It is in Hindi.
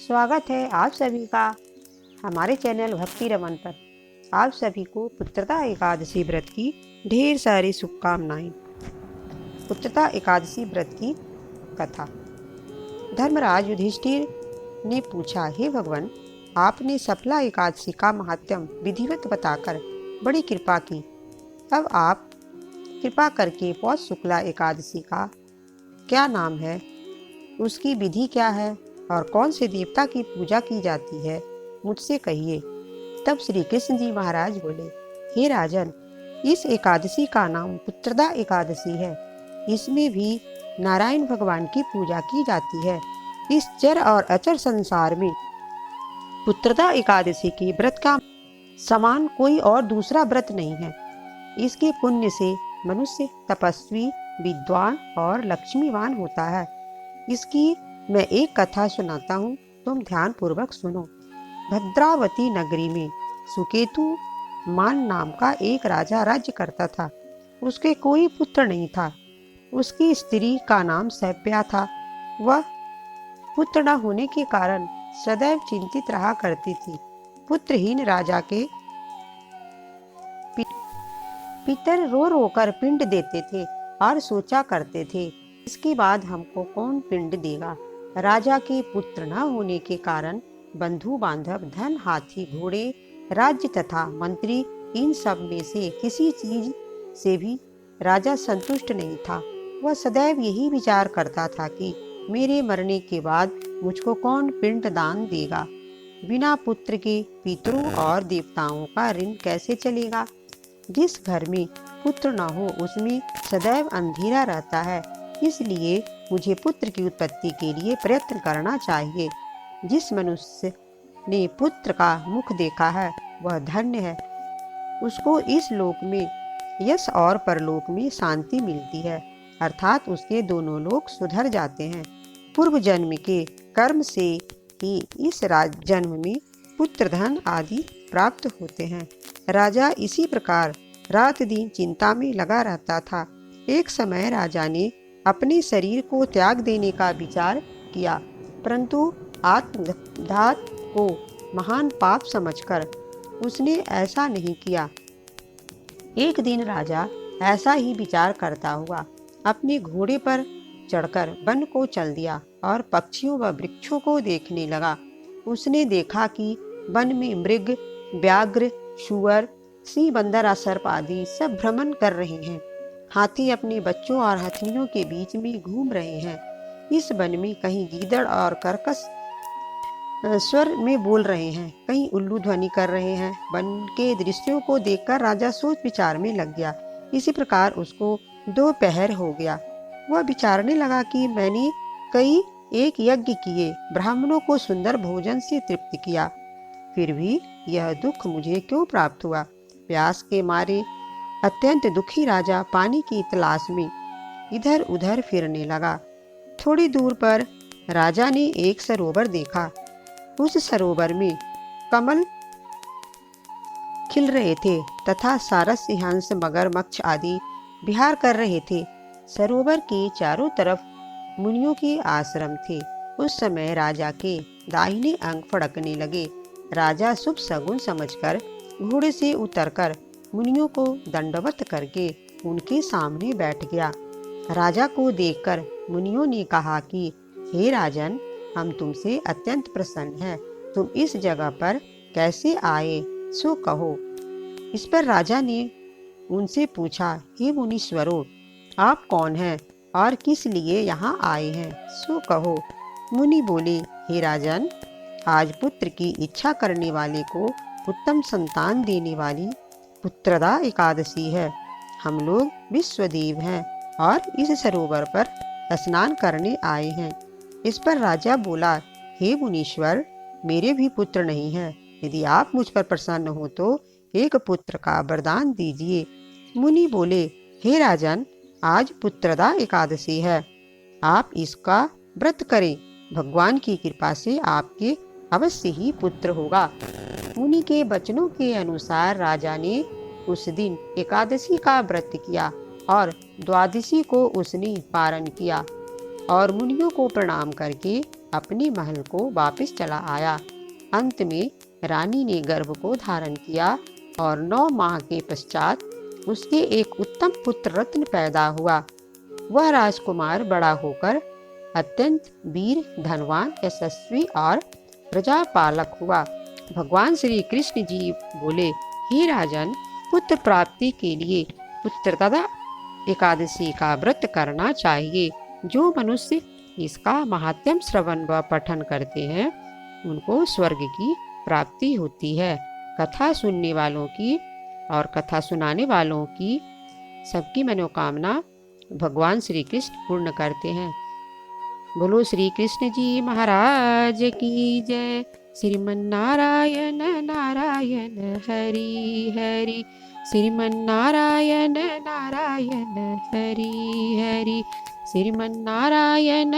स्वागत है आप सभी का हमारे चैनल भक्ति रमन पर। आप सभी को पुत्रदा एकादशी व्रत की ढेर सारी शुभकामनाएं। पुत्रदा एकादशी व्रत की कथा। धर्मराज युधिष्ठिर ने पूछा, हे भगवान, आपने सफला एकादशी का महात्म्य विधिवत बताकर बड़ी कृपा की। अब आप कृपा करके पौष शुक्ला एकादशी का क्या नाम है, उसकी विधि क्या है और कौन से देवता की पूजा की जाती है, मुझसे कहिए। तब श्री कृष्ण जी महाराज बोले, हे राजन, इस एकादशी का नाम पुत्रदा एकादशी है। इसमें भी नारायण भगवान की पूजा की जाती है। इस चर और अचर संसार में पुत्रदा एकादशी के व्रत का समान कोई और दूसरा व्रत नहीं है। इसके पुण्य से मनुष्य तपस्वी, विद्वान और लक्ष्मीवान होता है। इसकी मैं एक कथा सुनाता हूँ, तुम ध्यान पूर्वक सुनो। भद्रावती नगरी में सुकेतु मान नाम का एक राजा राज्य करता था। उसके कोई पुत्र नहीं था। उसकी स्त्री का नाम सैप्या था। वह पुत्र न होने के कारण सदैव चिंतित रहा करती थी। पुत्रहीन राजा के पितर रो रो कर पिंड देते थे और सोचा करते थे, इसके बाद हमको कौन पिंड देगा। राजा के पुत्र न होने के कारण बंधु बांधव, धन, हाथी, घोड़े, राज्य तथा मंत्री, इन सब में से किसी चीज से भी राजा संतुष्ट नहीं था। वह सदैव यही विचार करता था कि मेरे मरने के बाद मुझको कौन पिंड दान देगा। बिना पुत्र के पितरों और देवताओं का ऋण कैसे चलेगा। जिस घर में पुत्र न हो उसमें सदैव अंधेरा रहता है। इसलिए मुझे पुत्र की उत्पत्ति के लिए प्रयत्न करना चाहिए। जिस मनुष्य ने पुत्र का मुख देखा है वह धन्य है। उसको इस लोक में यश और परलोक में शांति मिलती है, अर्थात उसके दोनों लोक सुधर जाते हैं। पूर्व जन्म के कर्म से ही इस जन्म में पुत्र, धन आदि प्राप्त होते हैं। राजा इसी प्रकार रात दिन चिंता में लगा रहता था। एक समय राजा ने अपने शरीर को त्याग देने का विचार किया, परंतु आत्मघात को महान पाप समझकर उसने ऐसा नहीं किया। एक दिन राजा ऐसा ही विचार करता हुआ अपने घोड़े पर चढ़कर वन को चल दिया और पक्षियों व वृक्षों को देखने लगा। उसने देखा कि वन में मृग, व्याघ्र, शुअर, सिंह, बंदर, सर्प आदि सब भ्रमण कर रहे हैं। हाथी अपने बच्चों और हथनियों के बीच में घूम रहे हैं। इस वन में कहीं गीदड़ और कर्कश स्वर में बोल रहे हैं, कहीं उल्लू ध्वनि कर रहे हैं। वन के दृश्यों को देखकर राजा सोच विचार में लग गया। इसी प्रकार उसको दोपहर हो गया। वह विचारने लगा कि मैंने कई एक यज्ञ किए, ब्राह्मणों को सुंदर भोजन से तृप्त किया, फिर भी यह दुख मुझे क्यों प्राप्त हुआ। प्यास के मारे अत्यंत दुखी राजा पानी की तलाश में इधर उधर फिरने लगा। थोड़ी दूर पर राजा ने एक सरोवर देखा। उस सरोवर में कमल खिल रहे थे तथा सारस, हंस, मगरमच्छ आदि विहार कर रहे थे। सरोवर के चारों तरफ मुनियों के आश्रम थे। उस समय राजा के दाहिने अंग फड़कने लगे। राजा शुभ शगुन समझकर घोड़े से उतरकर मुनियों को दंडवत करके उनके सामने बैठ गया। राजा को देखकर मुनियों ने कहा कि हे राजन, हम तुमसे अत्यंत प्रसन्न हैं। तुम इस जगह पर कैसे आए, सो कहो। इस पर राजा ने उनसे पूछा, हे मुनीश्वरों, आप कौन हैं और किस लिए यहाँ आए हैं, सो कहो। मुनि बोले, हे राजन, आज पुत्र की इच्छा करने वाले को उत्तम संतान देने वाली पुत्रदा एकादशी है। हम लोग विश्वदेव हैं और इस सरोवर पर स्नान करने आए हैं। इस पर राजा बोला, हे मुनीश्वर, मेरे भी पुत्र नहीं है। यदि आप मुझ पर प्रसन्न हो तो एक पुत्र का वरदान दीजिए। मुनि बोले, हे राजन, आज पुत्रदा एकादशी है, आप इसका व्रत करें। भगवान की कृपा से आपके अवश्य ही पुत्र होगा। मुनि के वचनों के अनुसार राजा ने उस दिन एकादशी का व्रत किया और द्वादशी को उसने पारण किया और मुनियों को प्रणाम करके अपने महल को वापस चला आया। अंत में रानी ने गर्भ को धारण किया और 9 माह के पश्चात उसके एक उत्तम पुत्र रत्न पैदा हुआ। वह राजकुमार बड़ा होकर अत्यंत वीर, धनवान, यशस्वी और प्रजापालक हुआ। भगवान श्री कृष्ण जी बोले, हे राजन, पुत्र प्राप्ति के लिए पुत्रदा एकादशी का व्रत करना चाहिए। जो मनुष्य इसका महात्म्य श्रवण व पठन करते हैं उनको स्वर्ग की प्राप्ति होती है। कथा सुनने वालों की और कथा सुनाने वालों की सबकी मनोकामना भगवान श्री कृष्ण पूर्ण करते हैं। बोलो श्री कृष्ण जी महाराज की जय। श्रीमन्नारायण नारायण हरि हरि, श्रीमन्नारायण नारायण हरि हरि, श्रीमन्नारायण